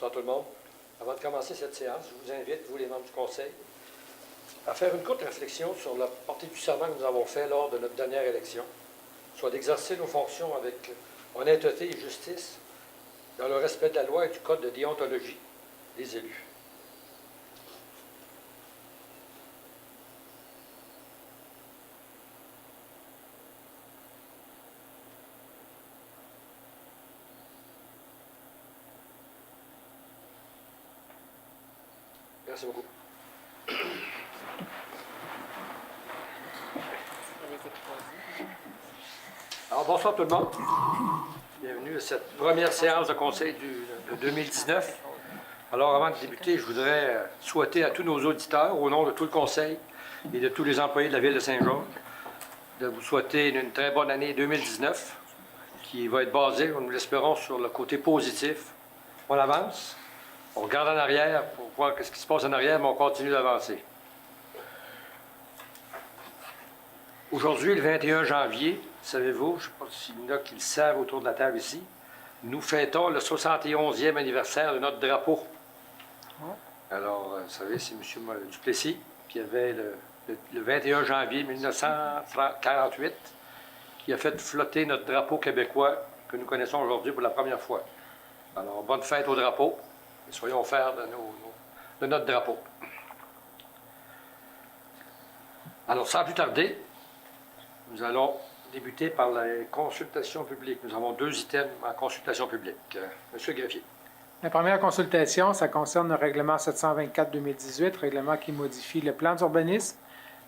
Bonsoir tout le monde. Avant de commencer cette séance, je vous invite, vous les membres du Conseil, à faire une courte réflexion sur la portée du serment que nous avons fait lors de notre dernière élection, soit d'exercer nos fonctions avec honnêteté et justice, dans le respect de la loi et du code de déontologie des élus. Merci beaucoup. Alors, bonsoir tout le monde. Bienvenue à cette première séance de conseil de 2019. Alors, avant de débuter, je voudrais souhaiter à tous nos auditeurs, au nom de tout le conseil et de tous les employés de la ville de Saint-Georges, de vous souhaiter une très bonne année 2019 qui va être basée, nous l'espérons, sur le côté positif. On avance. On regarde en arrière pour voir ce qui se passe en arrière, mais on continue d'avancer. Aujourd'hui, le 21 janvier, savez-vous, je ne sais pas s'il y en a qui le savent autour de la table ici, nous fêtons le 71e anniversaire de notre drapeau. Alors, vous savez, c'est M. Duplessis qui avait le 21 janvier 1948 qui a fait flotter notre drapeau québécois que nous connaissons aujourd'hui pour la première fois. Alors, bonne fête au drapeau. Et soyons fiers de notre drapeau. Alors, sans plus tarder, nous allons débuter par la consultation publique. Nous avons 2 items en consultation publique. Monsieur le greffier. La première consultation, ça concerne le règlement 724-2018, règlement qui modifie le plan d'urbanisme.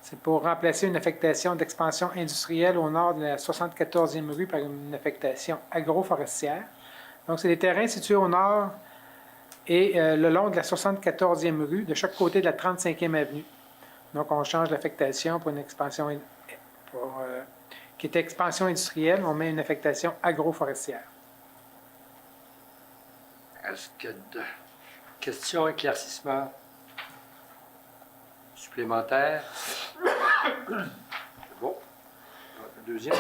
C'est pour remplacer une affectation d'expansion industrielle au nord de la 74e rue par une affectation agroforestière. Donc, c'est des terrains situés au nord et le long de la 74e rue, de chaque côté de la 35e avenue. Donc, on change l'affectation pour une expansion qui était expansion industrielle, on met une affectation agroforestière. Est-ce qu'il y a de questions, éclaircissements supplémentaires? Bon. Deuxième.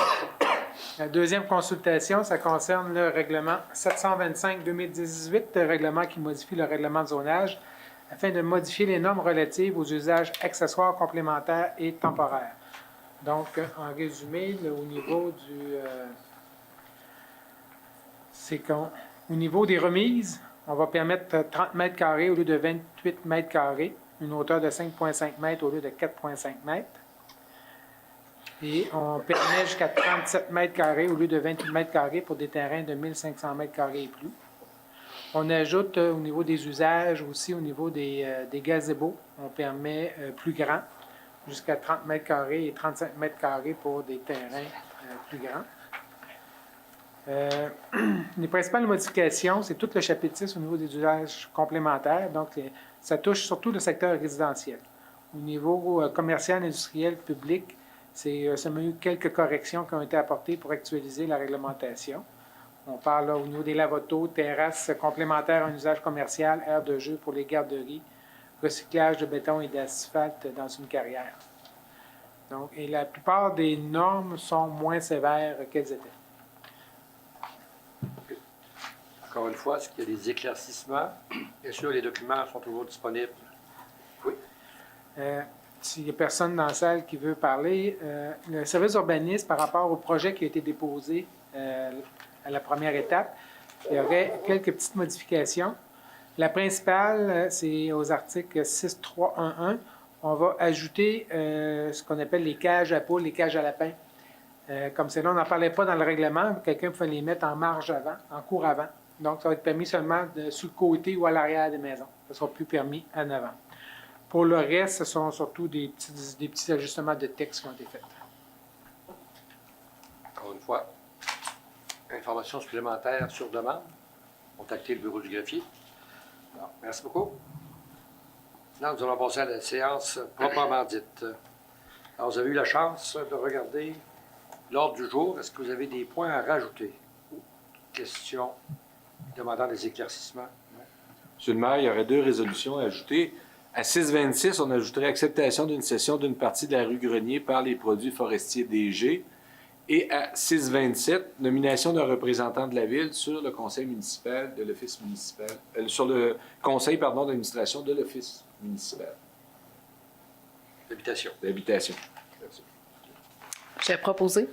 La deuxième consultation, ça concerne le règlement 725-2018, le règlement qui modifie le règlement de zonage afin de modifier les normes relatives aux usages accessoires, complémentaires et temporaires. Donc, en résumé, au niveau au niveau des remises, on va permettre 30 mètres carrés au lieu de 28 mètres carrés, une hauteur de 5,5 mètres au lieu de 4,5 mètres. Et on permet jusqu'à 37 mètres carrés au lieu de 28 mètres carrés pour des terrains de 1500 mètres carrés et plus. On ajoute au niveau des usages aussi, au niveau des gazebos, on permet plus grand, jusqu'à 30 mètres carrés et 35 mètres carrés pour des terrains plus grands. Les principales modifications, c'est tout le chapitre 6 au niveau des usages complémentaires. Donc, ça touche surtout le secteur résidentiel. Au niveau commercial, industriel, public, c'est seulement eu quelques corrections qui ont été apportées pour actualiser la réglementation. On parle là, au niveau des lavotos, terrasses complémentaires en usage commercial, aires de jeu pour les garderies, recyclage de béton et d'asphalte dans une carrière. Donc, et la plupart des normes sont moins sévères qu'elles étaient. Encore une fois, est-ce qu'il y a des éclaircissements? Bien sûr, les documents sont toujours disponibles. Oui. S'il n'y a personne dans la salle qui veut parler, le service d'urbanisme, par rapport au projet qui a été déposé à la première étape, il y aurait quelques petites modifications. La principale, c'est aux articles 6.3.1.1. On va ajouter ce qu'on appelle les cages à poules, les cages à lapins. Comme c'est là, on n'en parlait pas dans le règlement, quelqu'un pouvait les mettre en marge avant, en cours avant. Donc, ça va être permis seulement sur le côté ou à l'arrière des maisons. Ça ne sera plus permis en avant. Pour le reste, ce sont surtout des petits ajustements de texte qui ont été faits. Encore une fois, informations supplémentaires sur demande. Contactez le bureau du greffier. Alors, merci beaucoup. Maintenant, nous allons passer à la séance proprement dite. Alors, vous avez eu la chance de regarder l'ordre du jour. Est-ce que vous avez des points à rajouter? Questions demandant des éclaircissements? Monsieur le maire, il y aurait 2 résolutions à ajouter. À 626, on ajouterait acceptation d'une cession d'une partie de la rue Grenier par les produits forestiers DG. Et à 6.27, nomination d'un représentant de la Ville sur le conseil municipal de l'Office municipal, sur le conseil, pardon, d'administration de l'Office municipal L'habitation. d'habitation. Merci. J'ai proposé.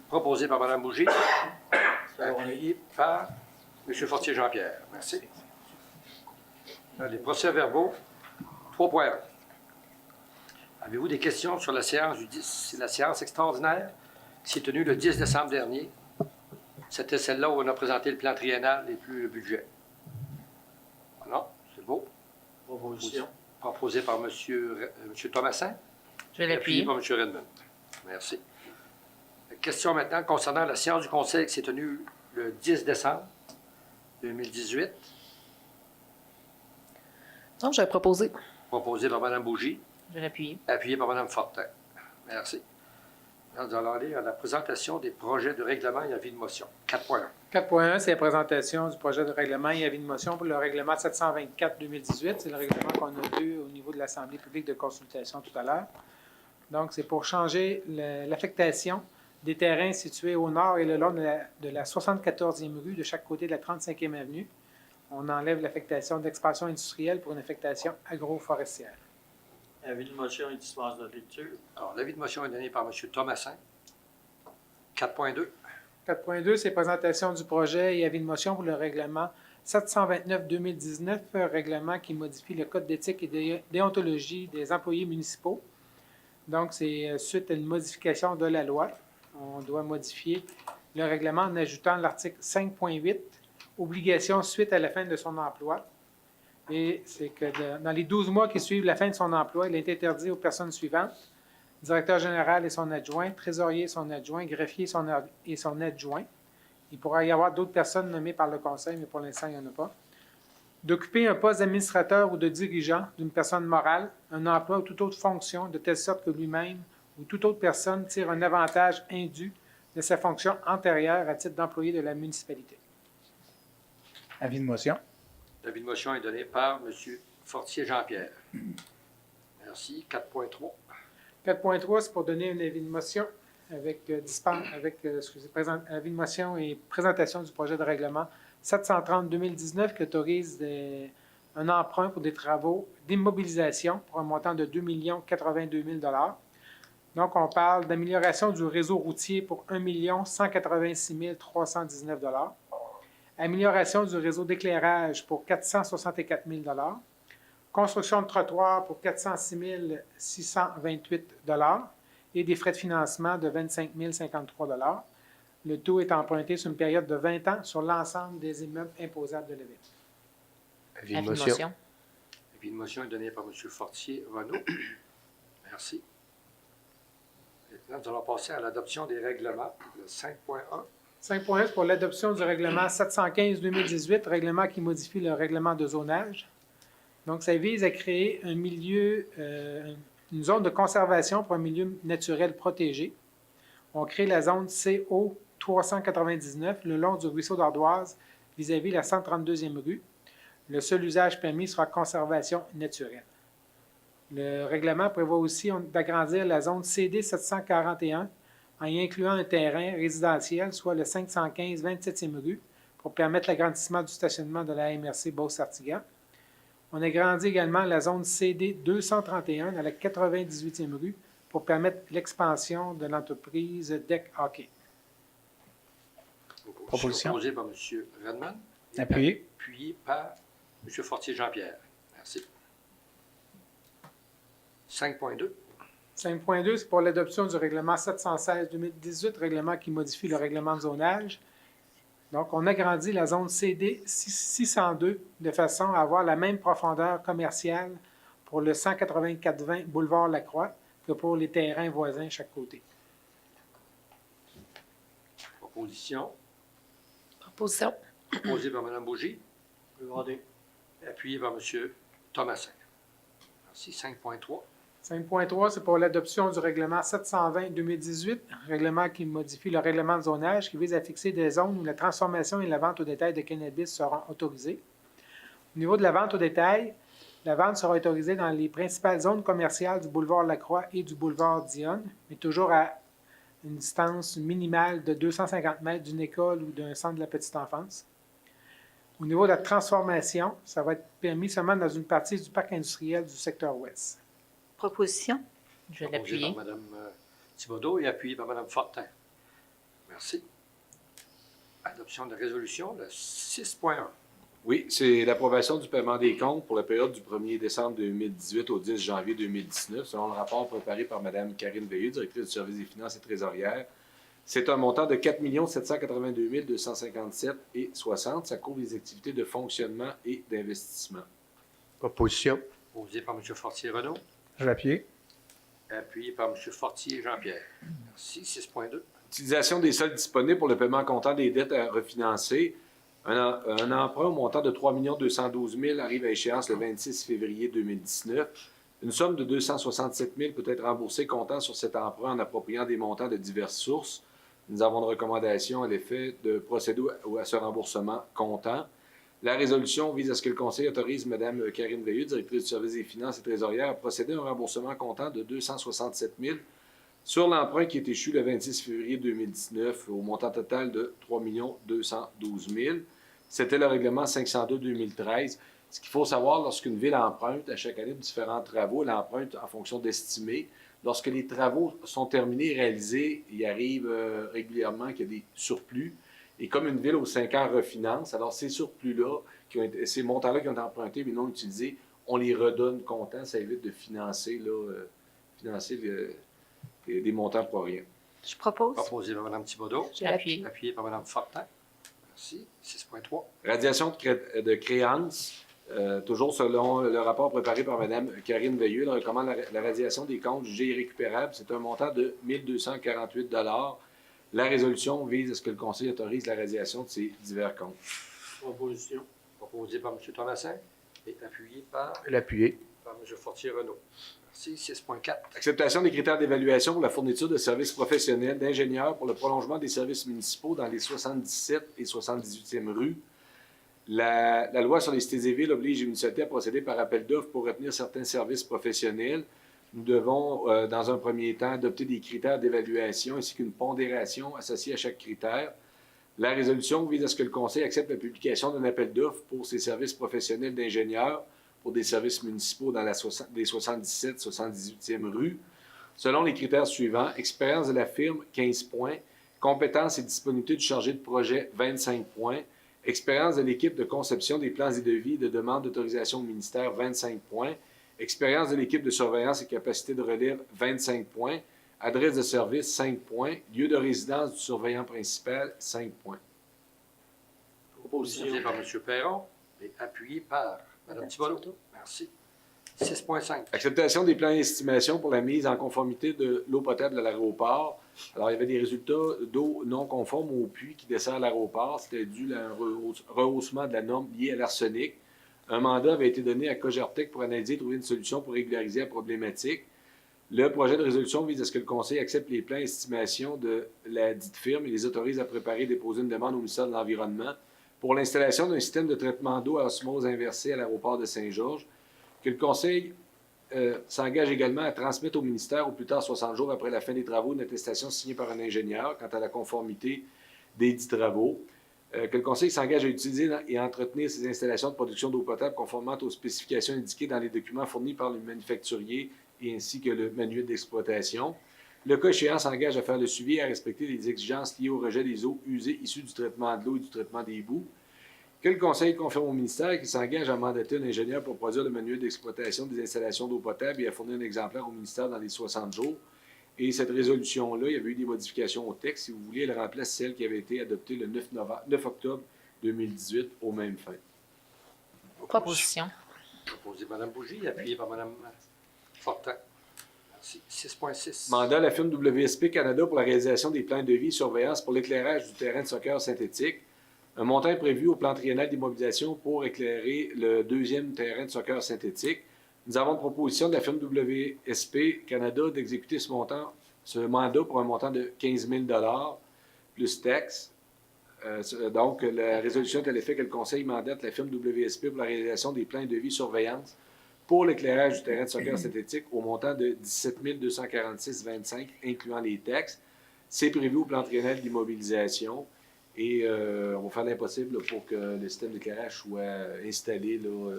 Proposé par Mme Bougie. Appuyé par M. Fortier-Jean-Pierre. Merci. Les procès-verbaux, 3.1. Avez-vous des questions sur la séance la séance extraordinaire qui s'est tenue le 10 décembre dernier? C'était celle-là où on a présenté le plan triennal et plus le budget. Non, c'est beau. Proposition. Proposé par M. Thomasin. Je vais Appuyé l'appuyer. par M. Redmond. Merci. Question maintenant concernant la séance du Conseil qui s'est tenue le 10 décembre 2018, Donc, j'ai proposé. proposé par Mme Bougie, Je vais l'appuyer. appuyé par Mme Fortin. Merci. Maintenant, nous allons aller à la présentation des projets de règlement et avis de motion. 4.1. 4.1, c'est la présentation du projet de règlement et avis de motion pour le règlement 724-2018. C'est le règlement qu'on a vu au niveau de l'Assemblée publique de consultation tout à l'heure. Donc, c'est pour changer l'affectation des terrains situés au nord et le long de la 74e rue de chaque côté de la 35e avenue. On enlève l'affectation d'expansion industrielle pour une affectation agroforestière. Avis de motion et dispense de lecture. Alors, l'avis de motion est donné par M. Thomasin. 4.2. 4.2, c'est présentation du projet et avis de motion pour le règlement 729-2019, règlement qui modifie le code d'éthique et de déontologie des employés municipaux. Donc, c'est suite à une modification de la loi. On doit modifier le règlement en ajoutant l'article 5.8, obligation suite à la fin de son emploi. Et c'est que dans les 12 mois qui suivent la fin de son emploi, il est interdit aux personnes suivantes: directeur général et son adjoint, trésorier et son adjoint, greffier et son adjoint. Il pourra y avoir d'autres personnes nommées par le conseil, mais pour l'instant, il n'y en a pas. D'occuper un poste d'administrateur ou de dirigeant d'une personne morale, un emploi ou toute autre fonction, de telle sorte que lui-même ou toute autre personne tire un avantage indu de sa fonction antérieure à titre d'employé de la municipalité. Avis de motion. L'avis de motion est donné par M. Fortier-Jean-Pierre. Merci. 4.3. 4.3, c'est pour donner un avis de motion avec, avis de motion et présentation du projet de règlement 730-2019 qui autorise un emprunt pour des travaux d'immobilisation pour un montant de 2 082 000 $. Donc, on parle d'amélioration du réseau routier pour 1 186 319 $. Amélioration du réseau d'éclairage pour 464 000 $. Construction de trottoirs pour 406 628 $ et des frais de financement de 25 053 $. Le taux est emprunté sur une période de 20 ans sur l'ensemble des immeubles imposables de la Ville. Avis Avis de motion. L'avis de motion est donné par M. Fortier-Renaud. Merci. Maintenant, nous allons passer à l'adoption des règlements. Le 5.1. 5.1, c'est pour l'adoption du règlement 715-2018, règlement qui modifie le règlement de zonage. Donc, ça vise à créer un milieu, une zone de conservation pour un milieu naturel protégé. On crée la zone CO 399 le long du ruisseau d'Ardoise vis-à-vis la 132e rue. Le seul usage permis sera conservation naturelle. Le règlement prévoit aussi d'agrandir la zone CD 741 en y incluant un terrain résidentiel, soit le 515 27e rue, pour permettre l'agrandissement du stationnement de la MRC Beauce-Sartigan. On agrandit également la zone CD 231 à la 98e rue pour permettre l'expansion de l'entreprise Deck Hockey. Proposition. Proposé par M. Redmond. Appuyé. Appuyé par M. Fortier-Jean-Pierre. Merci. 5.2. 5.2, c'est pour l'adoption du règlement 716-2018, règlement qui modifie le règlement de zonage. Donc, on agrandit la zone CD 602 de façon à avoir la même profondeur commerciale pour le 184-20 boulevard Lacroix que pour les terrains voisins chaque côté. Proposition. Proposition. Proposée par Mme Bougie. Regardez. Appuyé par M. Thomasin. Merci. 5.3. 5.3, c'est pour l'adoption du règlement 720-2018, règlement qui modifie le règlement de zonage qui vise à fixer des zones où la transformation et la vente au détail de cannabis seront autorisées. Au niveau de la vente au détail, la vente sera autorisée dans les principales zones commerciales du boulevard Lacroix et du boulevard Dionne, mais toujours une distance minimale de 250 mètres d'une école ou d'un centre de la petite enfance. Au niveau de la transformation, ça va être permis seulement dans une partie du parc industriel du secteur ouest. Proposition. Je vais Proposé l'appuyer. par Mme Thibodeau et appuyé par Mme Fortin. Merci. Adoption de la résolution, le 6.1. Oui, c'est l'approbation du paiement des comptes pour la période du 1er décembre 2018 au 10 janvier 2019, selon le rapport préparé par Mme Karine Veilleux, directrice du service des finances et trésorière. C'est un montant de 4 782 257,60. Ça couvre les activités de fonctionnement et d'investissement. Proposition. Proposé par M. Fortier-Renaud, Je vais appuyer. appuyé par M. Fortier Jean-Pierre. Merci. 6.2. Utilisation des soldes disponibles pour le paiement comptant des dettes à refinancer. Un emprunt au montant de 3 212 000 arrive à échéance le 26 février 2019. Une somme de 267 000 peut être remboursée comptant sur cet emprunt en appropriant des montants de diverses sources. Nous avons une recommandation à l'effet de procéder à ce remboursement comptant. La résolution vise à ce que le Conseil autorise Mme Karine Veilleux, directrice du service des finances et trésorière, à procéder à un remboursement comptant de 267 000 sur l'emprunt qui est échu le 26 février 2019 au montant total de 3 212 000. C'était le règlement 502-2013. Ce qu'il faut savoir, lorsqu'une ville emprunte à chaque année différents travaux, elle emprunte en fonction d'estimés. Lorsque les travaux sont terminés et réalisés, il arrive régulièrement qu'il y a des surplus. Et comme une ville aux 5 ans refinance, alors ces surplus-là, ces montants-là qui ont été empruntés mais non utilisés, on les redonne comptant. Ça évite de financer des montants pour rien. Je propose. Proposé par Mme Thibodeau, Je vais l'appuyer. appuyé par Mme Fortin. Merci. 6.3. Radiation de créances, toujours selon le rapport préparé par Mme Karine Veilleux, elle recommande la radiation des comptes jugés irrécupérables. C'est un montant de 1 248 $. La résolution vise à ce que le Conseil autorise la radiation de ces divers comptes. Proposition. Proposé par M. Thomasin et appuyé par Je vais l'appuyer. M. Fortier-Renaud. Merci. 6.4. Acceptation des critères d'évaluation pour la fourniture de services professionnels d'ingénieurs pour le prolongement des services municipaux dans les 77 et 78e rues. La loi sur les cités et villes oblige les municipalités à procéder par appel d'offres pour retenir certains services professionnels. Nous devons, dans un premier temps, adopter des critères d'évaluation ainsi qu'une pondération associée à chaque critère. La résolution vise à ce que le Conseil accepte la publication d'un appel d'offres pour ces services professionnels d'ingénieurs pour des services municipaux dans les 77 78e rues, selon les critères suivants: expérience de la firme, 15 points; compétences et disponibilité du chargé de projet, 25 points; expérience de l'équipe de conception des plans et devis de demande d'autorisation au ministère, 25 points; expérience de l'équipe de surveillance et capacité de relève, 25 points; adresse de service, 5 points; lieu de résidence du surveillant principal, 5 points. Proposé par M. Perron et appuyé par Mme Thibodeau. Merci. 6.5. Acceptation des plans d'estimation pour la mise en conformité de l'eau potable à l'aéroport. Alors, il y avait des résultats d'eau non conformes au puits qui dessert l'aéroport. C'était dû à un rehaussement de la norme liée à l'arsenic. Un mandat avait été donné à Cogertec pour analyser et trouver une solution pour régulariser la problématique. Le projet de résolution vise à ce que le Conseil accepte les plans d'estimation de la dite firme et les autorise à préparer et déposer une demande au ministère de l'Environnement pour l'installation d'un système de traitement d'eau à osmose inversée à l'aéroport de Saint-Georges, que le Conseil s'engage également à transmettre au ministère au plus tard 60 jours après la fin des travaux une attestation signée par un ingénieur quant à la conformité des dits travaux, que le Conseil s'engage à utiliser et à entretenir ces installations de production d'eau potable conformément aux spécifications indiquées dans les documents fournis par le manufacturier et ainsi que le manuel d'exploitation. Le cas échéant s'engage à faire le suivi et à respecter les exigences liées au rejet des eaux usées issues du traitement de l'eau et du traitement des boues. Que le Conseil confirme au ministère qu'il s'engage à mandater un ingénieur pour produire le manuel d'exploitation des installations d'eau potable et à fournir un exemplaire au ministère dans les 60 jours. Et cette résolution-là, il y avait eu des modifications au texte. Si vous voulez, elle remplace celle qui avait été adoptée le 9 octobre 2018 aux mêmes fins. Proposition. Proposé par Mme Bougie, appuyé par Mme Fortin. Merci. 6.6. Mandat à la firme WSP Canada pour la réalisation des plans de vie et surveillance pour l'éclairage du terrain de soccer synthétique. Un montant est prévu au plan triennal d'immobilisation pour éclairer le deuxième terrain de soccer synthétique. Nous avons une proposition de la firme WSP Canada d'exécuter ce mandat pour un montant de 15 000 $ plus taxes. Donc, la résolution est à l'effet que le Conseil mandate la firme WSP pour la réalisation des plans de vie et surveillance pour l'éclairage du terrain de soccer synthétique au montant de 17 246,25 incluant les taxes. C'est prévu au plan triennal d'immobilisation et on va faire l'impossible là, pour que le système d'éclairage soit installé là,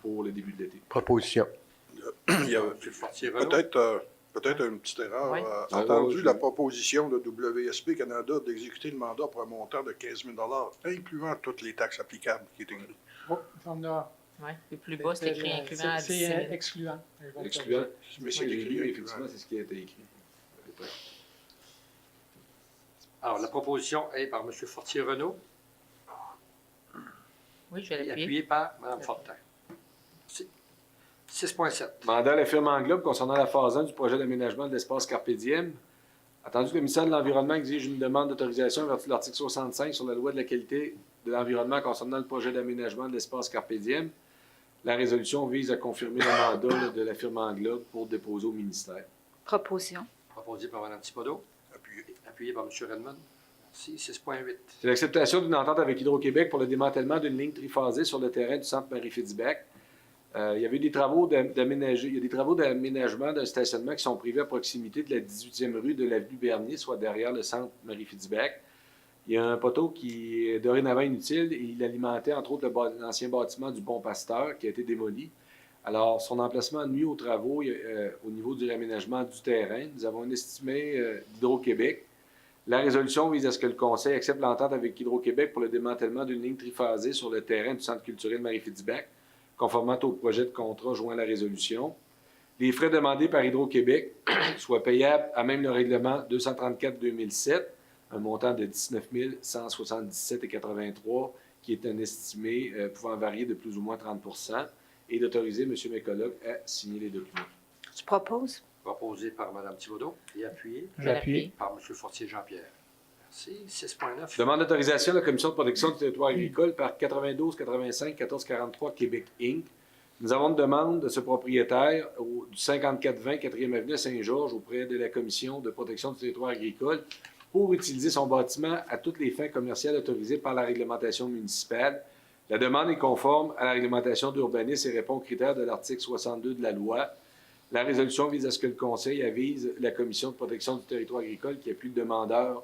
pour le début de l'été. Proposition. Il y a M. Fortier-Renaud. peut-être une petite erreur. Oui. Entendu oui. la proposition de WSP Canada d'exécuter le mandat pour un montant de 15 000 incluant toutes les taxes applicables qui est écrit. Oh, on a. Oui, le plus bas, c'est écrit incluant à 10 C'est 000. excluant. Excluant. Mais Ce c'est que j'ai écrit, lu, hein, effectivement, c'est ce qui a été écrit. Alors, la proposition est par M. Fortier-Renaud Oui, je vais et l'appuyer. appuyée par Mme Fortin. Merci. 6.7. Mandat à la firme Englobe concernant la phase 1 du projet d'aménagement de l'espace Carpe Diem. Attendu que le ministère de l'Environnement exige une demande d'autorisation en vertu de l'article 65 sur la loi de la qualité de l'environnement concernant le projet d'aménagement de l'espace Carpe Diem, la résolution vise à confirmer le mandat là, de la firme Englobe pour déposer au ministère. Proposition. Proposé par Mme Thibodeau. Appuyé. Appuyé par M. Redmond. Merci. 6.8. C'est l'acceptation d'une entente avec Hydro-Québec pour le démantèlement d'une ligne triphasée sur le terrain du centre Marie-Fitzbach. Il y avait des travaux d'aménagement d'un stationnement qui sont prévus à proximité de la 18e rue de l'avenue Bernier, soit derrière le centre Marie-Fitzbach. Il y a un poteau qui est dorénavant inutile et il alimentait entre autres l'ancien bâtiment du Bon Pasteur qui a été démoli. Alors, son emplacement nuit aux travaux au niveau du réaménagement du terrain. Nous avons un estimé d'Hydro-Québec. La résolution vise à ce que le Conseil accepte l'entente avec Hydro-Québec pour le démantèlement d'une ligne triphasée sur le terrain du Centre culturel Marie-Fitzbach, conformément au projet de contrat joint à la résolution. Les frais demandés par Hydro-Québec soient payables à même le règlement 234-2007, un montant de 19 177,83 qui est un estimé pouvant varier de plus ou moins 30 et d'autoriser M. McCulloch à signer les documents. Je propose. Proposé par Mme Thibodeau et appuyé Je vais l'appuyer. par M. Fortier-Jean-Pierre. Merci. 6.9. Demande d'autorisation de la Commission de protection du territoire agricole par 92 85 14 43 Québec Inc. Nous avons une demande de ce propriétaire du 5420 4e avenue à Saint-Georges auprès de la Commission de protection du territoire agricole pour utiliser son bâtiment à toutes les fins commerciales autorisées par la réglementation municipale. La demande est conforme à la réglementation d'urbanisme et répond aux critères de l'article 62 de la loi. La résolution vise à ce que le Conseil avise la Commission de protection du territoire agricole qui appuie le demandeur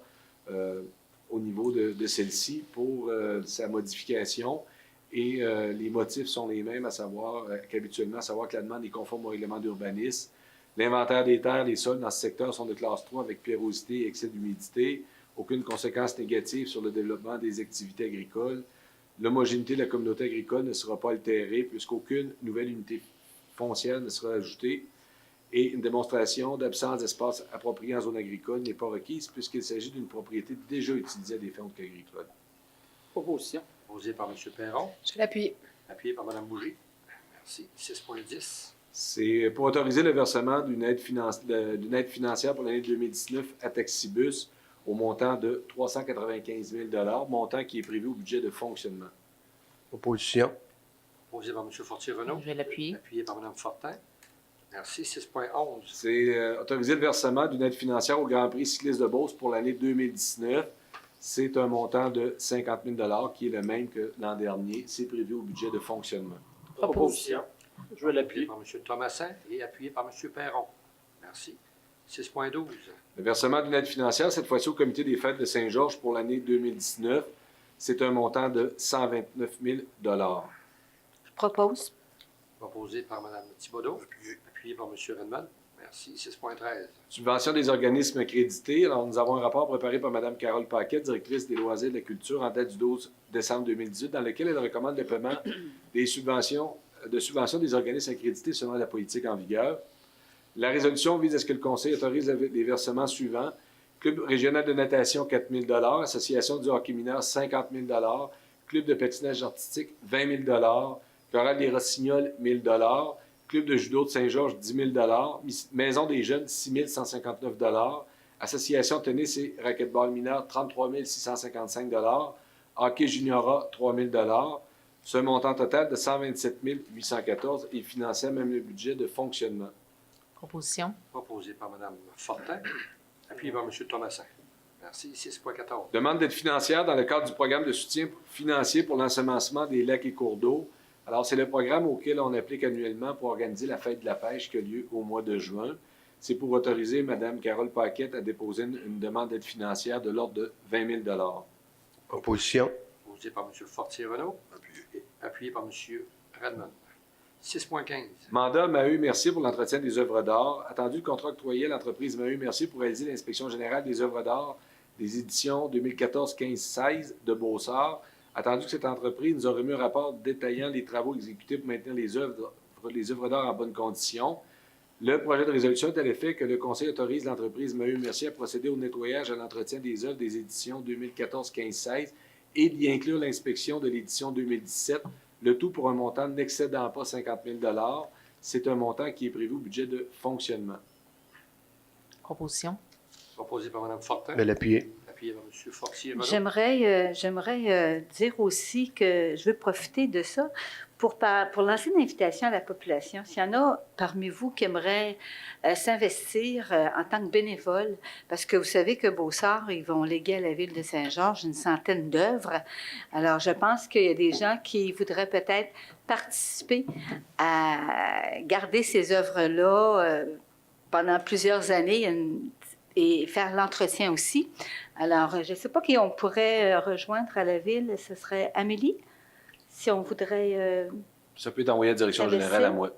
au niveau de celle-ci pour sa modification. Et les motifs sont les mêmes, à savoir qu'habituellement, à savoir que la demande est conforme au règlement d'urbanisme. L'inventaire des terres, les sols dans ce secteur sont de classe 3 avec pierrosité et excès d'humidité. Aucune conséquence négative sur le développement des activités agricoles. L'homogénéité de la communauté agricole ne sera pas altérée puisqu'aucune nouvelle unité foncière ne sera ajoutée. Et une démonstration d'absence d'espace approprié en zone agricole n'est pas requise puisqu'il s'agit d'une propriété déjà utilisée à des fins agricoles. Proposition. Proposé par M. Perron. Je l'appuie. Appuyé par Mme Bougie. Merci. 6.10. C'est pour autoriser le versement d'une aide financière pour l'année 2019 à Taxibus au montant de 395 000 montant qui est prévu au budget de fonctionnement. Proposition. Proposé par M. Fortier-Renaud. Je vais l'appuyer. Appuyé par Mme Fortin. Merci. 6.11. C'est autoriser le versement d'une aide financière au Grand Prix cycliste de Beauce pour l'année 2019. C'est un montant de 50 000 qui est le même que l'an dernier. C'est prévu au budget de fonctionnement. Proposition. Je vais Appuyé l'appuyer. par M. Thomasin et appuyé par M. Perron. Merci. 6.12. Le versement d'une aide financière, cette fois-ci au Comité des fêtes de Saint-Georges pour l'année 2019, c'est un montant de 129 000 Je propose. Proposé par Mme Thibodeau. Appuyé. Appuyé par M. Redmond. Merci. 6.13. Subvention des organismes accrédités. Alors, nous avons un rapport préparé par Mme Carole Paquet, directrice des loisirs et de la culture, en date du 12 décembre 2018, dans lequel elle recommande le paiement des subventions des organismes accrédités selon la politique en vigueur. La résolution vise à ce que le Conseil autorise les versements suivants. Club régional de natation, 4 000 Association du hockey mineur, 50 000 Club de patinage artistique, 20 000 Chorale des Rossignols, 1 000 Club de judo de Saint-Georges, 10 000 Maison des jeunes, 6 159 Association tennis et racquetball mineur, 33 655 Hockey juniorat, 3 000 Ce montant total de 127 814 est financé à même le budget de fonctionnement. Proposition. Proposé par Mme Fortin. Appuyé par M. Thomasin. Merci. 6.14. Demande d'aide financière dans le cadre du programme de soutien financier pour l'ensemencement des lacs et cours d'eau. Alors, c'est le programme auquel on applique annuellement pour organiser la fête de la pêche qui a lieu au mois de juin. C'est pour autoriser Mme Carole Paquette à déposer une demande d'aide financière de l'ordre de 20 000 Opposition. Proposé par M. Fortier-Renault. Et appuyé par M. Redmond. 6.15. Mandat Maheu Mercier pour l'entretien des œuvres d'art. Attendu le contrat octroyé à l'entreprise Maheu Mercier pour réaliser l'inspection générale des œuvres d'art des éditions 2014-15-16 de Beaussart. Attendu que cette entreprise nous a remis un rapport détaillant les travaux exécutés pour maintenir les œuvres d'art en bonne condition. Le projet de résolution est à l'effet que le Conseil autorise l'entreprise Maheu Mercier à procéder au nettoyage et à l'entretien des œuvres des éditions 2014-15-16 et d'y inclure l'inspection de l'édition 2017, le tout pour un montant n'excédant pas 50 000 $. C'est un montant qui est prévu au budget de fonctionnement. Proposition. Proposé par Mme Fortin. Je vais l'appuyer. Appuyé par M. Fortier-Renault. J'aimerais dire aussi que je veux profiter de ça pour lancer une invitation à la population. S'il y en a parmi vous qui aimeraient s'investir en tant que bénévole, parce que vous savez que Beaussart, ils vont léguer à la ville de Saint-Georges une centaine d'œuvres. Alors, je pense qu'il y a des gens qui voudraient peut-être participer à garder ces œuvres-là pendant plusieurs années et faire l'entretien aussi. Alors, je ne sais pas qui on pourrait rejoindre à la ville. Ce serait Amélie, si on voudrait... Ça peut être envoyé à la direction générale à moi.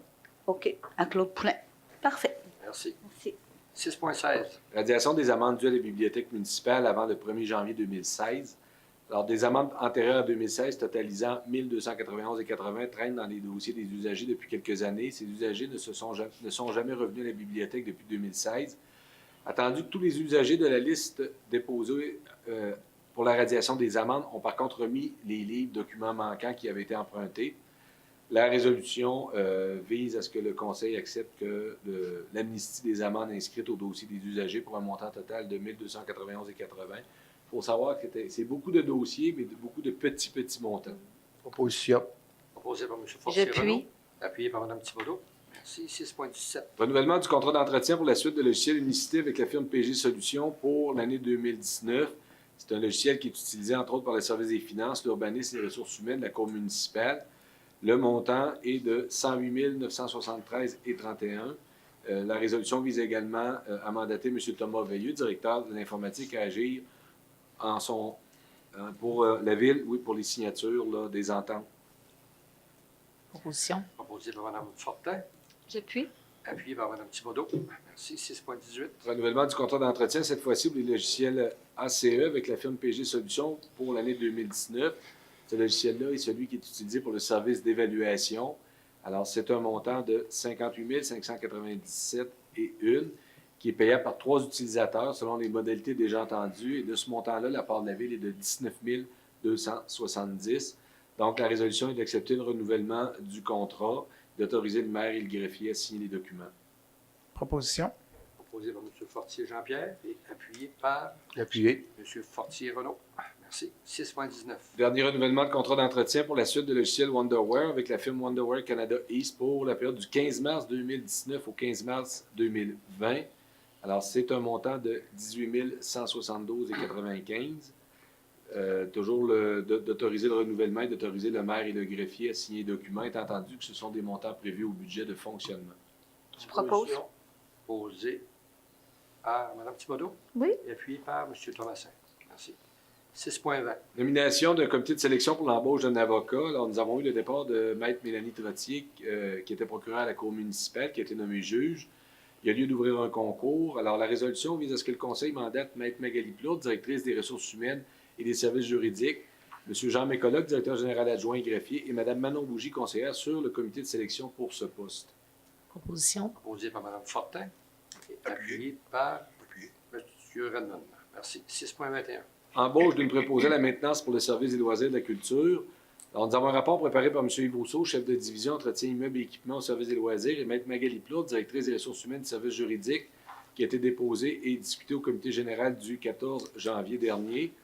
OK, à Claude Poulain. Parfait. Merci. Merci. 6.16. Radiation des amendes dues à la bibliothèque municipale avant le 1er janvier 2016. Alors, des amendes antérieures à 2016 totalisant 1 291,80 traînent dans les dossiers des usagers depuis quelques années. Ces usagers ne sont jamais revenus à la bibliothèque depuis 2016. Attendu que tous les usagers de la liste déposée pour la radiation des amendes ont par contre remis les livres, documents manquants qui avaient été empruntés, la résolution vise à ce que le Conseil accepte que l'amnistie des amendes inscrites au dossier des usagers pour un montant total de 1 291,80. Il faut savoir que c'est beaucoup de dossiers, mais beaucoup de petits montants. Opposition. Proposé par M. Fortier-Renault. J'appuie. Appuyé par Mme Thibodeau. Merci. 6.17. Renouvellement du contrat d'entretien pour la suite de logiciel Unicité avec la firme PG Solutions pour l'année 2019. C'est un logiciel qui est utilisé entre autres par le service des finances, l'urbanisme et les ressources humaines de la Cour municipale. Le montant est de 108 973,31 $. La résolution vise également à mandater M. Thomas Veilleux, directeur de l'informatique, à agir pour la Ville, pour les signatures des ententes. Proposition. Proposé par Mme Fortin. J'appuie. Appuyé par Mme Thibodeau. Merci. 6.18. Renouvellement du contrat d'entretien, cette fois-ci pour les logiciels ACE avec la firme PG Solutions pour l'année 2019. Ce logiciel-là est celui qui est utilisé pour le service d'évaluation. Alors, c'est un montant de 58 597,01 qui est payable par 3 utilisateurs selon les modalités déjà entendues. Et de ce montant-là, la part de la Ville est de 19 270. Donc, la résolution est d'accepter le renouvellement du contrat, d'autoriser le maire et le greffier à signer les documents. Proposition. Proposé par M. Fortier-Jean-Pierre et appuyé par Appuyé. M. Fortier-Renault. Merci. 6.19. Dernier renouvellement de contrat d'entretien pour la suite de logiciel Wonderware avec la firme Wonderware Canada East pour la période du 15 mars 2019 au 15 mars 2020. Alors, c'est un montant de 18 172,95. Toujours d'autoriser le renouvellement et d'autoriser le maire et le greffier à signer les documents, étant entendu que ce sont des montants prévus au budget de fonctionnement. Je propose. Posé à Mme Thibodeau. Oui. Et appuyé par M. Thomasin. Merci. 6.20. Nomination d'un comité de sélection pour l'embauche d'un avocat. Alors, nous avons eu le départ de Maître Mélanie Trottier, qui était procureure à la Cour municipale, qui a été nommée juge. Il y a lieu d'ouvrir un concours. Alors, la résolution vise à ce que le Conseil mandate Maître Magali Plourde, directrice des ressources humaines et des services juridiques, M. Jean Mécoloc, directeur général adjoint et greffier, et Mme Manon Bougie, conseillère sur le comité de sélection pour ce poste. Proposition. Proposé par Mme Fortin et appuyé par M. Redmond. Merci. 6.21. Embauche d'une préposée à la maintenance pour le service des loisirs de la culture. Alors, nous avons un rapport préparé par M. Yves Rousseau, chef de division entretien immeubles et équipements au service des loisirs, et Mme Magali Plourde, directrice des ressources humaines et services juridiques, qui a été déposé et discuté au comité général du 14 janvier dernier.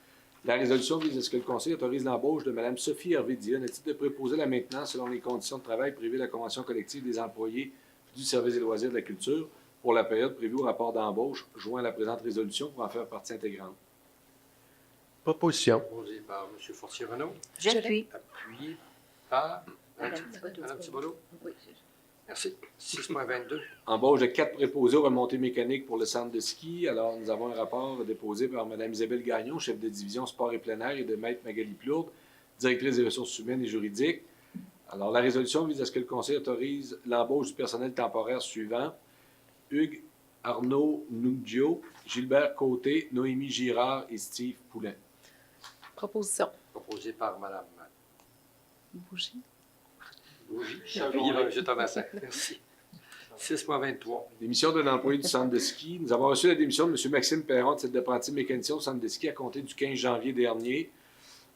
La résolution vise à ce que le Conseil autorise l'embauche de Mme Sophie Hervé-Dionne à titre de préposée à la maintenance selon les conditions de travail prévues de la Convention collective des employés du service des loisirs de la culture pour la période prévue au rapport d'embauche joint à la présente résolution pour en faire partie intégrante. Proposition. Proposé par M. Fortier-Renault. J'appuie. Appuyé par Mme Mme Thibodeau. Oui. Merci. 6.22. Embauche de 4 préposés aux remontées mécaniques pour le centre de ski. Alors, nous avons un rapport déposé par Mme Isabelle Gagnon, chef de division sport et plein air, et de Maître Magali Plourde, directrice des ressources humaines et juridiques. Alors, la résolution vise à ce que le Conseil autorise l'embauche du personnel temporaire suivant: Hugues Arnaud Nunggio, Gilbert Côté, Noémie Girard et Steve Poulain. Proposition. Proposé par Mme Bougie. Bougie, appuyé par M. Thomasin. Merci. 6.23. Démission d'un employé du centre de ski. Nous avons reçu la démission de M. Maxime Perron, titre d'apprenti mécanicien au centre de ski à compter du 15 janvier dernier.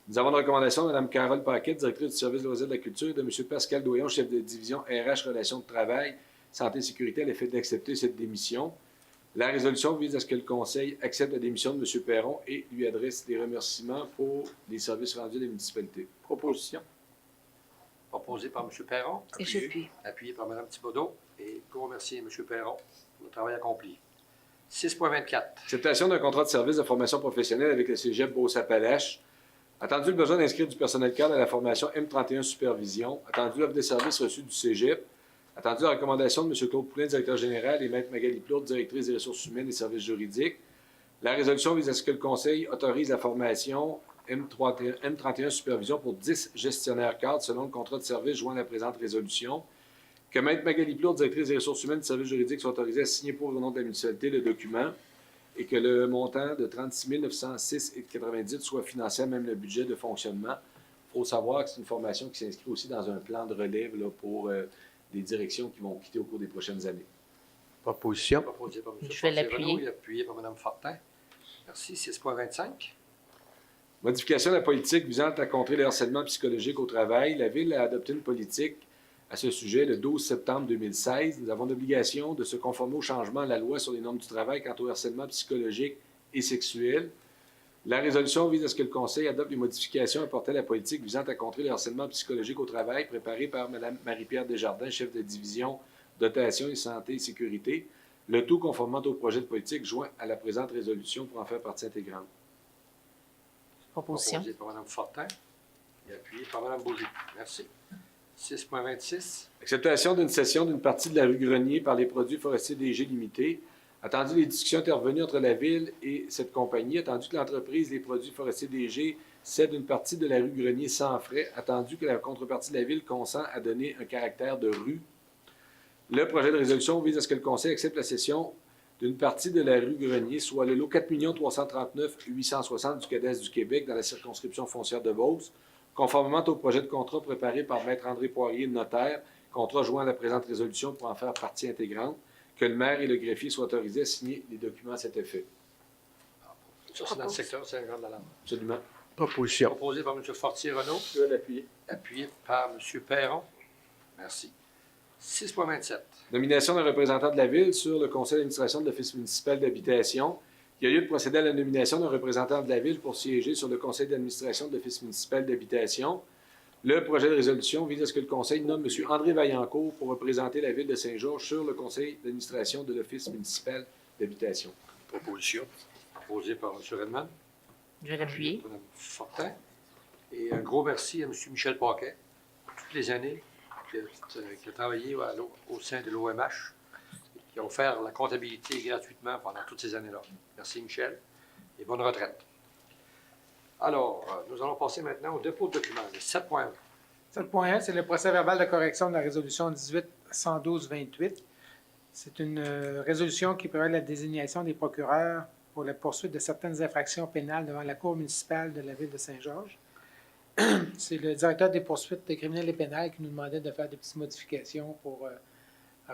Nous avons une recommandation de Mme Carole Paquette, directrice du service de loisirs de la culture, et de M. Pascal Doyon, chef de division RH Relations de travail, santé et sécurité, à l'effet d'accepter cette démission. La résolution vise à ce que le Conseil accepte la démission de M. Perron et lui adresse des remerciements pour les services rendus à la municipalité. Proposition. Proposé par M. Perron, Et je puis. appuyé par Mme Thibodeau. Et pour remercier M. Perron pour le travail accompli. 6.24. Acceptation d'un contrat de service de formation professionnelle avec le cégep Beauce-Appalaches. Attendu le besoin d'inscrire du personnel cadre à la formation M31 Supervision. Attendu l'offre de services reçue du cégep. Attendu la recommandation de M. Claude Poulin, directeur général, et Mme Magali Plourde, directrice des ressources humaines et services juridiques. La résolution vise à ce que le Conseil autorise la formation M31 Supervision pour 10 gestionnaires cadres selon le contrat de service joint à la présente résolution. Que Mme Magali Plourde, directrice des ressources humaines et des services juridiques, soit autorisée à signer pour le nom de la municipalité le document et que le montant de 36 906,90 soit financé à même le budget de fonctionnement. Il faut savoir que c'est une formation qui s'inscrit aussi dans un plan de relève là, pour des directions qui vont quitter au cours des prochaines années. Proposition. Proposé par M. Je vais l'appuyer. Fortier-Renaud et appuyé par Mme Fortin. Merci. 6.25. Modification de la politique visant à contrer le harcèlement psychologique au travail. La Ville a adopté une politique à ce sujet le 12 septembre 2016. Nous avons l'obligation de se conformer au changement à la loi sur les normes du travail quant au harcèlement psychologique et sexuel. La résolution vise à ce que le Conseil adopte les modifications apportées à la politique visant à contrer le harcèlement psychologique au travail, préparée par Mme Marie-Pierre Desjardins, chef de division dotation et santé et sécurité, le tout conformément au projet de politique joint à la présente résolution pour en faire partie intégrante. Proposition. Proposé par Mme Fortin et appuyé par Mme Bougie. Merci. 6.26. Acceptation d'une cession d'une partie de la rue Grenier par les produits forestiers DG Limités. Attendu les discussions intervenues entre la Ville et cette compagnie, attendu que l'entreprise Les Produits Forestiers DG cède une partie de la rue Grenier sans frais, attendu que la contrepartie de la Ville consent à donner un caractère de rue. Le projet de résolution vise à ce que le Conseil accepte la cession d'une partie de la rue Grenier, soit le lot 4 339 860 du cadastre du Québec dans la circonscription foncière de Beauce, conformément au projet de contrat préparé par Maître André Poirier, notaire, contrat joint à la présente résolution pour en faire partie intégrante, que le maire et le greffier soient autorisés à signer les documents à cet effet. Ça, c'est dans le secteur Saint-Jean-de-la-Lande. Absolument. Proposition. Proposé par M. Fortier-Renaud, Je vais l'appuyer. appuyé par M. Perron. Merci. 6.27. Nomination d'un représentant de la Ville sur le conseil d'administration de l'Office municipal d'habitation. Il y a lieu de procéder à la nomination d'un représentant de la Ville pour siéger sur le conseil d'administration de l'Office municipal d'habitation. Le projet de résolution vise à ce que le conseil nomme M. André Vaillancourt pour représenter la Ville de Saint-Georges sur le conseil d'administration de l'Office municipal d'habitation. Proposition. Proposé par M. Redman. Je vais l'appuyer. Mme Fortin. Et un gros merci à M. Michel Paquet, toutes les années, qui a travaillé au sein de l'OMH, qui a offert la comptabilité gratuitement pendant toutes ces années-là. Merci, Michel, et bonne retraite. Alors, nous allons passer maintenant au dépôt de documents, le 7.1. 7.1, c'est le procès-verbal de correction de la résolution 18-112-28. C'est une résolution qui prévoit la désignation des procureurs pour la poursuite de certaines infractions pénales devant la Cour municipale de la Ville de Saint-Georges. C'est le directeur des poursuites criminelles et pénales qui nous demandait de faire des petites modifications pour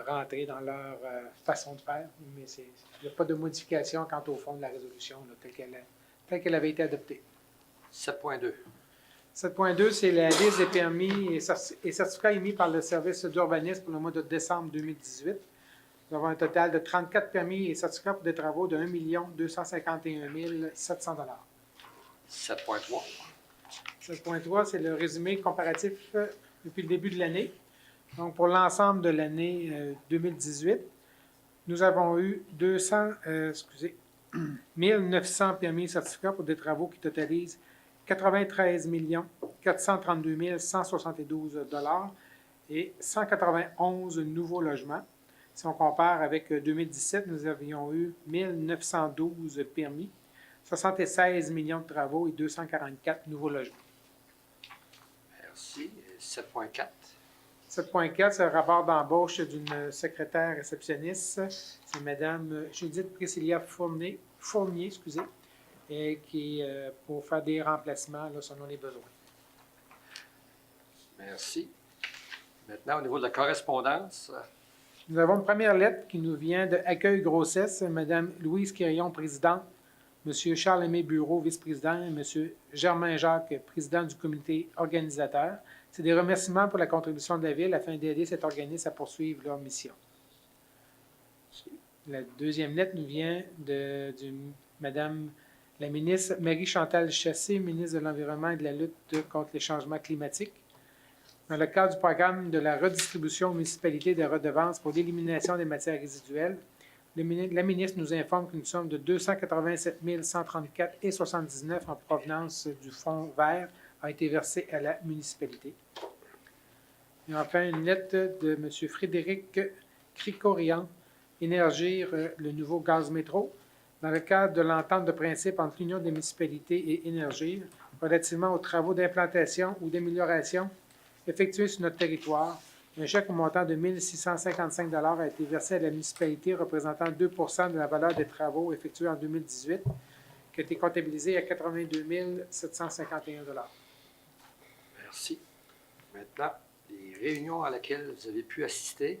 rentrer dans leur façon de faire, mais il n'y a pas de modification quant au fond de la résolution là, telle qu'elle avait été adoptée. 7.2. 7.2, c'est la liste des permis et certificats émis par le service d'urbanisme pour le mois de décembre 2018. Nous avons un total de 34 permis et certificats pour des travaux de 1 251 700 $. 7.3. 7.3, c'est le résumé comparatif depuis le début de l'année. Donc, pour l'ensemble de l'année 2018, nous avons eu 1900 permis et certificats pour des travaux qui totalisent 93 432 172 $. et 191 nouveaux logements. Si on compare avec 2017, nous avions eu 1912 permis, 76 millions de travaux et 244 nouveaux logements. Merci. Et 7.4. 7.4, c'est un rapport d'embauche d'une secrétaire réceptionniste. C'est Mme Judith Priscilla Fournier, et qui pour faire des remplacements là, selon les besoins. Merci. Maintenant, au niveau de la correspondance, Nous avons une première lettre qui nous vient de Accueil Grossesse, Mme Louise Quirion, présidente, M. Charles-Aimé Bureau, vice-président, et M. Germain Jacques, président du comité organisateur. C'est des remerciements pour la contribution de la Ville afin d'aider cet organisme à poursuivre leur mission. La deuxième lettre nous vient de Mme la ministre Marie-Chantal Chassé, ministre de l'Environnement et de la lutte contre les changements climatiques. Dans le cadre du programme de la redistribution aux municipalités des redevances pour l'élimination des matières résiduelles, la ministre nous informe qu'une somme de 287 134,79 en provenance du Fonds vert a été versée à la municipalité. Et enfin, une lettre de M. Frédéric Cricorian, Énergir le nouveau gaz métro, dans le cadre de l'entente de principe entre l'Union des municipalités et Énergir, relativement aux travaux d'implantation ou d'amélioration effectués sur notre territoire. Un chèque au montant de 1 655 $ a été versé à la municipalité, représentant 2 de la valeur des travaux effectués en 2018, qui a été comptabilisé à 82 751 $. merci. Maintenant, les réunions à laquelle vous avez pu assister.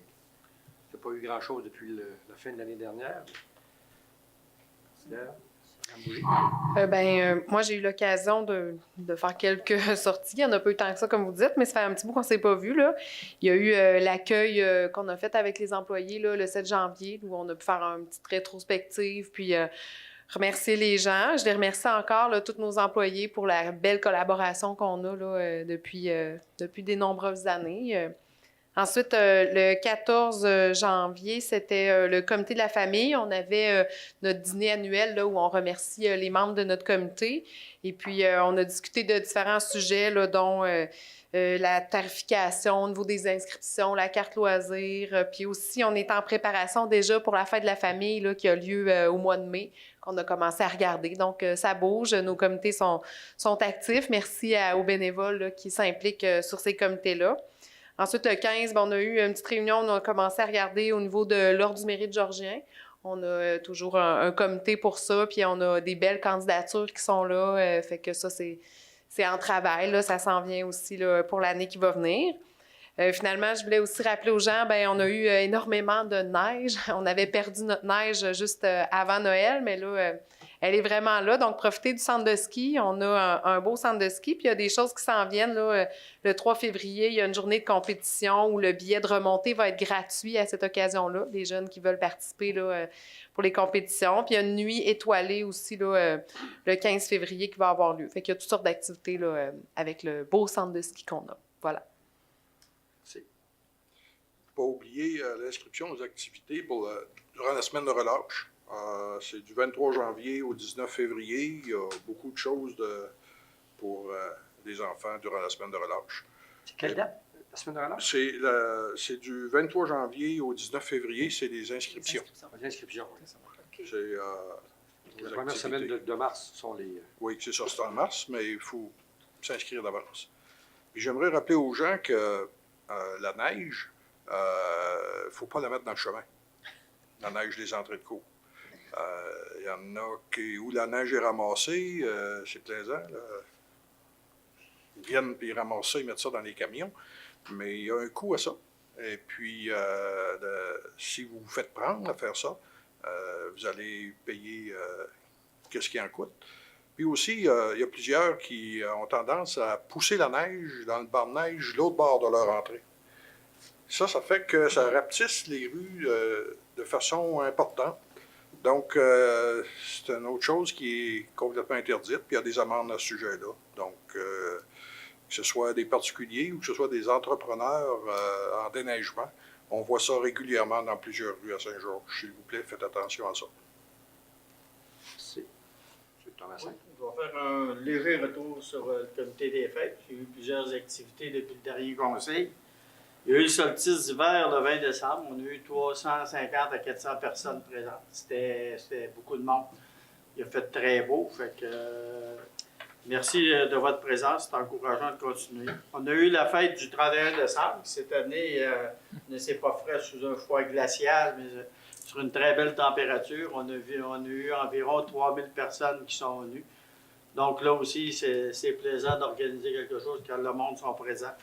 Il n'y a pas eu grand-chose depuis la fin de l'année dernière. Moi, j'ai eu l'occasion de faire quelques sorties. Il n'y en a pas eu tant que ça, comme vous dites, mais ça fait un petit bout qu'on ne s'est pas vu, là. Il y a eu l'accueil qu'on a fait avec les employés là, le 7 janvier, où on a pu faire une petite rétrospective, puis remercier les gens. Je les remercie encore, là, tous nos employés, pour la belle collaboration qu'on a là, depuis de nombreuses années. Ensuite, le 14 janvier, c'était le comité de la famille. On avait notre dîner annuel là, où on remercie les membres de notre comité. Et puis, on a discuté de différents sujets, là, dont la tarification au niveau des inscriptions, la carte loisirs. Puis aussi, on est en préparation déjà pour la fête de la famille là, qui a lieu au mois de mai, qu'on a commencé à regarder. Donc, ça bouge. Nos comités sont actifs. Merci aux bénévoles là, qui s'impliquent sur ces comités-là. Ensuite, le 15, on a eu une petite réunion, on a commencé à regarder au niveau de l'Ordre du mérite georgien. On a toujours un comité pour ça, puis on a des belles candidatures qui sont là. Fait que ça, c'est en travail, là, ça s'en vient aussi là, pour l'année qui va venir. Finalement, je voulais aussi rappeler aux gens, on a eu énormément de neige. On avait perdu notre neige juste avant Noël, mais là, elle est vraiment là. Donc, profitez du centre de ski. On a un beau centre de ski. Puis, il y a des choses qui s'en viennent. Là. Le 3 février, il y a une journée de compétition où le billet de remontée va être gratuit à cette occasion-là. Les jeunes qui veulent participer là, pour les compétitions. Puis, il y a une nuit étoilée aussi là, le 15 février qui va avoir lieu. Fait qu'il y a toutes sortes d'activités là, avec le beau centre de ski qu'on a. Voilà. Pas oublier l'inscription aux activités durant la semaine de relâche. C'est du 23 janvier au 19 février. Il y a beaucoup de choses pour les enfants durant la semaine de relâche. C'est quelle date, la semaine de relâche? C'est du 23 janvier au 19 février, c'est les inscriptions. Les inscriptions, oui. C'est la première semaine de mars sont les... Oui, c'est ça, c'est en mars, mais il faut s'inscrire d'avance. Puis j'aimerais rappeler aux gens que la neige, il ne faut pas la mettre dans le chemin, la neige des entrées de cours. Il y en a où la neige est ramassée, c'est plaisant. Là. Ils viennent puis ils ramassent ça, ils mettent ça dans les camions, mais il y a un coût à ça. Et puis, si vous vous faites prendre à faire ça, vous allez payer qu'est-ce qui en coûte. Puis aussi, il y a plusieurs qui ont tendance à pousser la neige dans le banc de neige, l'autre bord de leur entrée. Ça fait que ça rapetisse les rues de façon importante. Donc, c'est une autre chose qui est complètement interdite, puis il y a des amendes à ce sujet-là. Donc, que ce soit des particuliers ou que ce soit des entrepreneurs en déneigement, on voit ça régulièrement dans plusieurs rues à Saint-Georges. S'il vous plaît, faites attention à ça. Merci. M. Thomasin. Je vais faire un léger retour sur le comité des fêtes. J'ai eu plusieurs activités depuis le dernier conseil. Il y a eu le solstice d'hiver le 20 décembre. On a eu 350 à 400 personnes présentes. C'était beaucoup de monde. Il a fait très beau. Fait que, merci de votre présence. C'est encourageant de continuer. On a eu la fête du 31 décembre. Cette année, ne s'est pas fait sous un froid glacial, mais sur une très belle température. On a eu environ 3000 personnes qui sont venues. Donc là aussi, c'est plaisant d'organiser quelque chose quand le monde sont présents.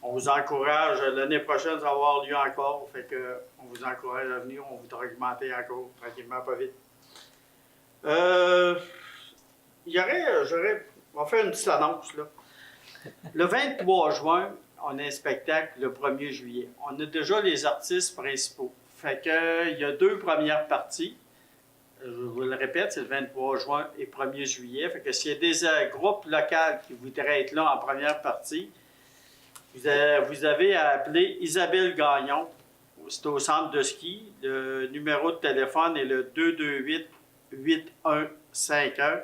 On vous encourage, l'année prochaine, ça va avoir lieu encore. Fait que, on vous encourage à venir. On voudra augmenter encore tranquillement, pas vite. On va faire une petite annonce, là. Le 23 juin, on a un spectacle le 1er juillet. On a déjà les artistes principaux. Fait que, il y a 2 premières parties. Je vous le répète, c'est le 23 juin et 1er juillet. Fait que s'il y a des groupes locaux qui voudraient être là en première partie, vous avez à appeler Isabelle Gagnon. C'est au centre de ski. Le numéro de téléphone est le 228-8151,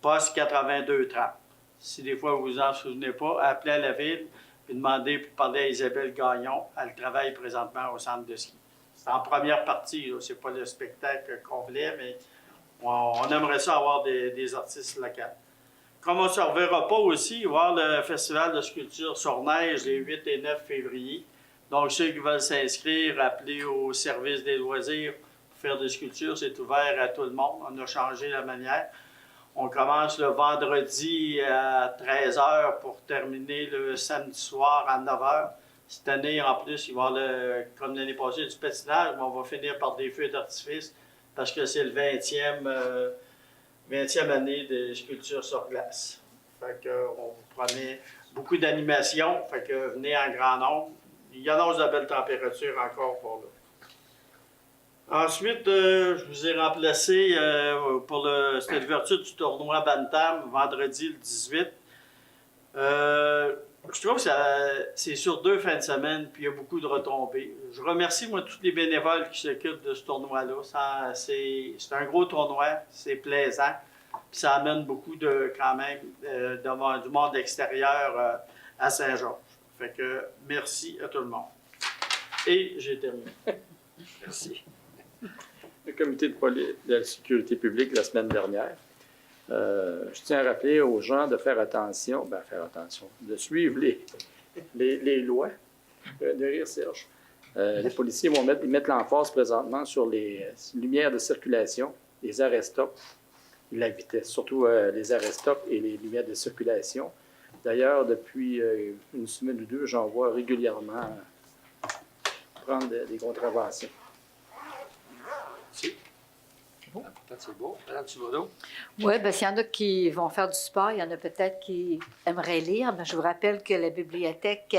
poste 8230. Si des fois vous vous en souvenez pas, appelez à la ville et demandez pour parler à Isabelle Gagnon. Elle travaille présentement au centre de ski. C'est en première partie, ce n'est pas le spectacle complet, mais on aimerait ça avoir des artistes locaux. Comme on ne se reverra pas aussi, il va y avoir le Festival de sculpture sur neige les 8 et 9 février. Donc, ceux qui veulent s'inscrire, appelez au service des loisirs pour faire des sculptures. C'est ouvert à tout le monde. On a changé la manière. On commence le vendredi à 13h pour terminer le samedi soir à 9h. Cette année, en plus, il va y avoir, comme l'année passée, du patinage, mais on va finir par des feux d'artifice parce que c'est le 20e année de sculpture sur glace. Fait que, on vous promet beaucoup d'animation. Fait que venez en grand nombre. Il annonce de belles températures encore pour là. Ensuite, je vous ai remplacé pour c'était l'ouverture du tournoi Bantam, vendredi le 18. Je trouve que c'est sur 2 fins de semaine, puis il y a beaucoup de retombées. Je remercie, moi, tous les bénévoles qui s'occupent de ce tournoi-là. C'est un gros tournoi, c'est plaisant, puis ça amène beaucoup quand même, du monde extérieur à Saint-Georges. Fait que merci à tout le monde. Et j'ai terminé. Merci. Le comité de la sécurité publique la semaine dernière. Je tiens à rappeler aux gens de faire attention, de suivre les lois. De rire, Serge. Les policiers ils mettent l'emphase présentement sur les lumières de circulation, les arrêts-stop, la vitesse, surtout les arrêts-stop et les lumières de circulation. D'ailleurs, depuis une semaine ou 2, j'en vois régulièrement prendre des contraventions. Merci. C'est beau. Madame Thibodeau? Oui, bien, s'il y en a qui vont faire du sport, il y en a peut-être qui aimeraient lire. Mais je vous rappelle que la bibliothèque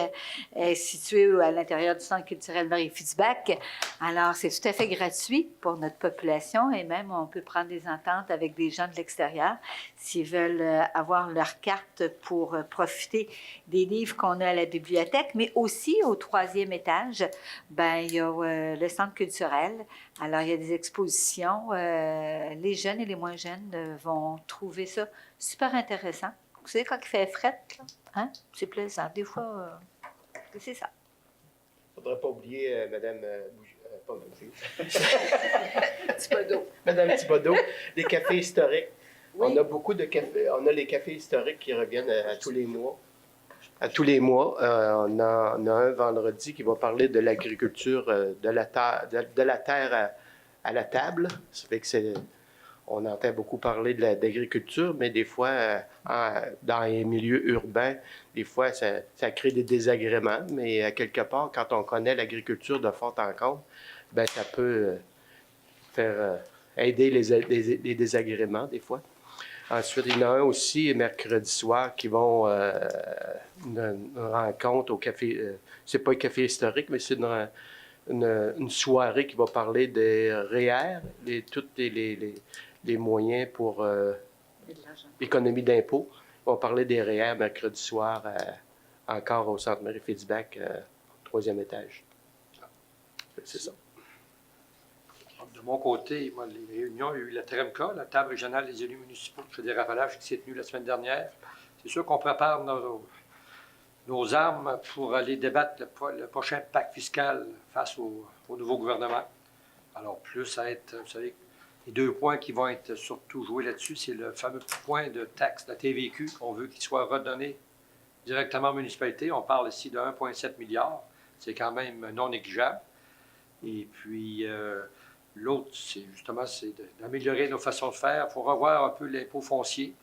est située à l'intérieur du Centre culturel Marie-Fitzbach. Alors, c'est tout à fait gratuit pour notre population et même on peut prendre des ententes avec des gens de l'extérieur s'ils veulent avoir leur carte pour profiter des livres qu'on a à la bibliothèque. Mais aussi, au 3e étage, bien, il y a le Centre culturel. Alors, il y a des expositions. Les jeunes et les moins jeunes vont trouver ça super intéressant. Vous savez, quand il fait fret, là, hein? C'est plaisant. Des fois, c'est ça. Il ne faudrait pas oublier Mme Thibodeau. Madame Thibodeau, les cafés historiques. Oui. On a beaucoup de cafés. On a les cafés historiques qui reviennent à tous les mois. À tous les mois, on a un vendredi qui va parler de l'agriculture, de la terre à la table. Ça fait que on entend beaucoup parler d'agriculture, mais des fois, dans les milieux urbains, des fois, ça crée des désagréments. Mais à quelque part, quand on connaît l'agriculture de fond en comble, ben ça peut faire aider les désagréments, des fois. Ensuite, il y en a un aussi, mercredi soir, qui vont une rencontre au café. C'est pas un café historique, mais c'est une soirée qui va parler des REER, tous les moyens pour l'économie d'impôt. Ils vont parler des REER mercredi soir, encore au Centre Marie-Fitzbach, 3e étage. C'est ça. De mon côté, moi, les réunions, il y a eu la TREMCA, la Table régionale des élus municipaux de Chaudière-Appalaches, qui s'est tenue la semaine dernière. C'est sûr qu'on prépare nos armes pour aller débattre le prochain pacte fiscal face au nouveau gouvernement. Alors, plus à être, vous savez, les 2 points qui vont être surtout joués là-dessus, c'est le fameux point de taxe de TVQ qu'on veut qu'il soit redonné directement aux municipalités. On parle ici de 1,7 milliard. C'est quand même non négligeable. Et puis, l'autre, c'est justement d'améliorer nos façons de faire. Il faut revoir un peu l'impôt foncier.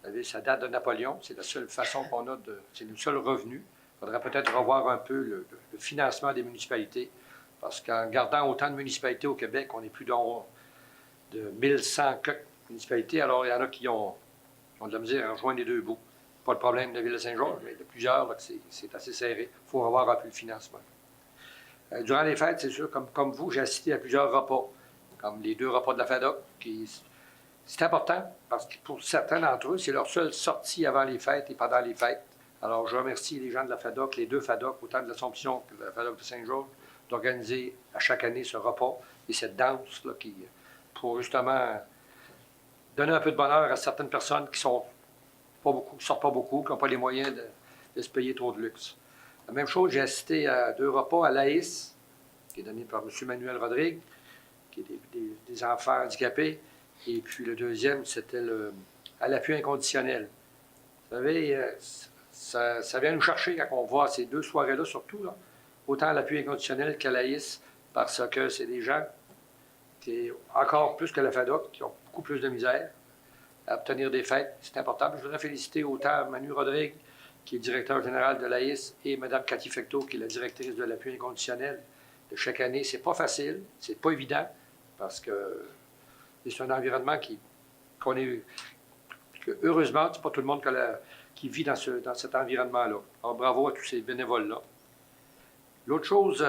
Vous savez, ça date de Napoléon. C'est la seule façon qu'on a c'est le seul revenu. Il faudrait peut-être revoir un peu le financement des municipalités. Parce qu'en gardant autant de municipalités au Québec, on est plus de 1100 municipalités. Alors, il y en a qui ont de la misère à rejoindre les 2 bouts. Pas le problème de la ville de Saint-Georges, mais de plusieurs, là, que c'est assez serré. Il faut revoir un peu le financement. Durant les fêtes, c'est sûr, comme vous, j'ai assisté à plusieurs repas, comme les 2 repas de la FADOC. C'est important parce que pour certains d'entre eux, c'est leur seule sortie avant les fêtes et pendant les fêtes. Alors, je remercie les gens de la FADOC, les 2 FADOC, autant de l'Assomption que de la FADOC de Saint-Georges, d'organiser à chaque année ce repas et cette danse là, pour justement donner un peu de bonheur à certaines personnes qui sortent pas beaucoup, qui n'ont pas les moyens de se payer trop de luxe. La même chose, j'ai assisté à 2 repas à l'AIS, qui est donné par M. Manuel Rodrigue, qui est des enfants handicapés. Et puis le deuxième, c'était à l'appui inconditionnel. Vous savez, ça vient nous chercher quand on voit ces 2 soirées-là, surtout, là, autant à l'appui inconditionnel qu'à l'AIS, parce que c'est des gens qui, encore plus que la FADOC, qui ont beaucoup plus de misère à obtenir des fêtes. C'est important. Je voudrais féliciter autant Manu Rodrigue, qui est directeur général de l'AIS, et Mme Cathy Fecteau, qui est la directrice de l'appui inconditionnel de chaque année. C'est pas facile, c'est pas évident, parce que c'est un environnement heureusement, c'est pas tout le monde qui vit dans cet environnement-là. Alors, bravo à tous ces bénévoles-là. L'autre chose,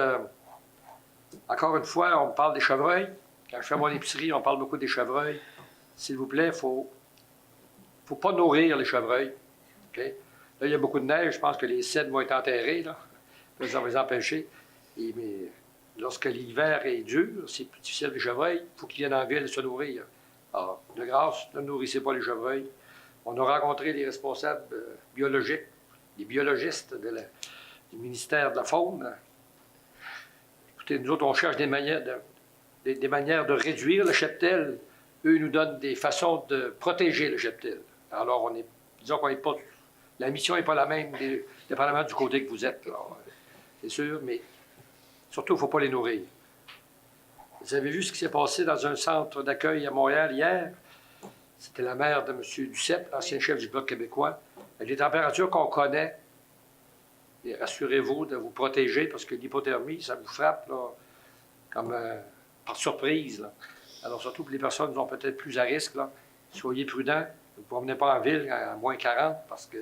encore une fois, on parle des chevreuils. Quand je fais mon épicerie, on parle beaucoup des chevreuils. S'il vous plaît, il ne faut pas nourrir les chevreuils. Okay? Là, il y a beaucoup de neige. Je pense que les cèdres vont être enterrés. Là. Ça va les empêcher. Mais lorsque l'hiver est dur, c'est plus difficile les chevreuils. Il faut qu'ils viennent en ville se nourrir. Alors, de grâce, ne nourrissez pas les chevreuils. On a rencontré les responsables biologiques, les biologistes du ministère de la Faune. Écoutez, nous autres, on cherche des manières de réduire le cheptel. Eux nous donnent des façons de protéger le cheptel. Alors, disons qu'on n'est pas... La mission n'est pas la même, dépendamment du côté que vous êtes. C'est sûr, mais surtout, il ne faut pas les nourrir. Vous avez vu ce qui s'est passé dans un centre d'accueil à Montréal hier? C'était la mère de M. Duceppe, l'ancien chef du Bloc québécois. Avec les températures qu'on connaît, et rassurez-vous de vous protéger, parce que l'hypothermie, ça vous frappe là, comme par surprise. Là. Alors, surtout pour les personnes qui sont peut-être plus à risque, là, soyez prudents. Ne vous promenez pas en ville à moins 40, parce que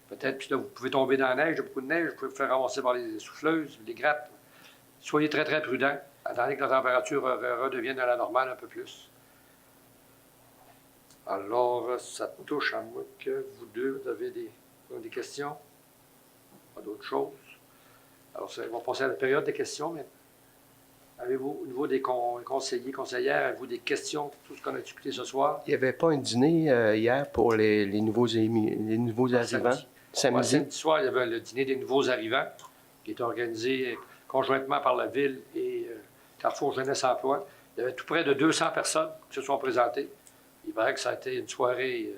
peut-être, puis là, vous pouvez tomber dans la neige, il y a beaucoup de neige, vous pouvez vous faire ramasser par les souffleuses, les grattes. Soyez très, très prudents. Attendez que la température redevienne à la normale un peu plus. Alors, ça touche à moi que vous deux, vous avez des questions? Pas d'autres choses? Alors, on va passer à la période des questions, mais avez-vous, au niveau des conseillers, conseillères, avez-vous des questions sur tout ce qu'on a discuté ce soir? Il n'y avait pas un dîner hier pour les nouveaux arrivants? Samedi soir, il y avait le dîner des nouveaux arrivants qui est organisé conjointement par la Ville et Carrefour Jeunesse Emploi. Il y avait tout près de 200 personnes qui se sont présentées. Il paraît que ça a été une soirée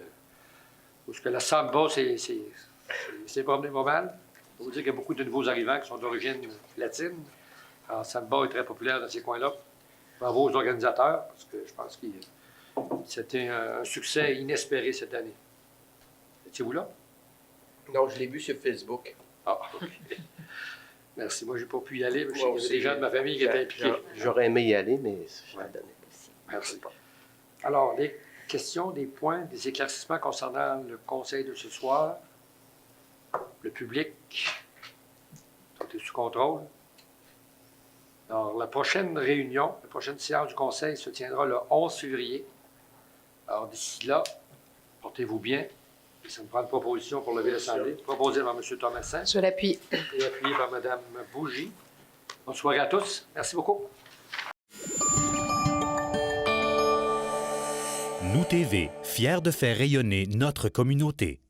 où la samba c'est promené pas mal. Il faut vous dire qu'il y a beaucoup de nouveaux arrivants qui sont d'origine latine. Alors, samba est très populaire dans ces coins-là. Bravo aux organisateurs, parce que je pense que c'était un succès inespéré cette année. Étiez-vous là? Non, je l'ai vu sur Facebook. Ah, OK. Merci. Moi, je n'ai pas pu y aller, mais il y avait des gens de ma famille qui étaient impliqués. J'aurais aimé y aller, mais je l'ai donné. Merci. Alors, les questions, des points, des éclaircissements concernant le conseil de ce soir. Le public, tout est sous contrôle. Alors, la prochaine réunion, la prochaine séance du conseil se tiendra le 11 février. Alors, d'ici là, portez-vous bien. Et ça me prend une proposition pour lever l'Assemblée, proposée par M. Thomasin. Je l'appuie. Et appuyée par Mme Bougie. Bonne soirée à tous. Merci beaucoup. Nous TV, fiers de faire rayonner notre communauté.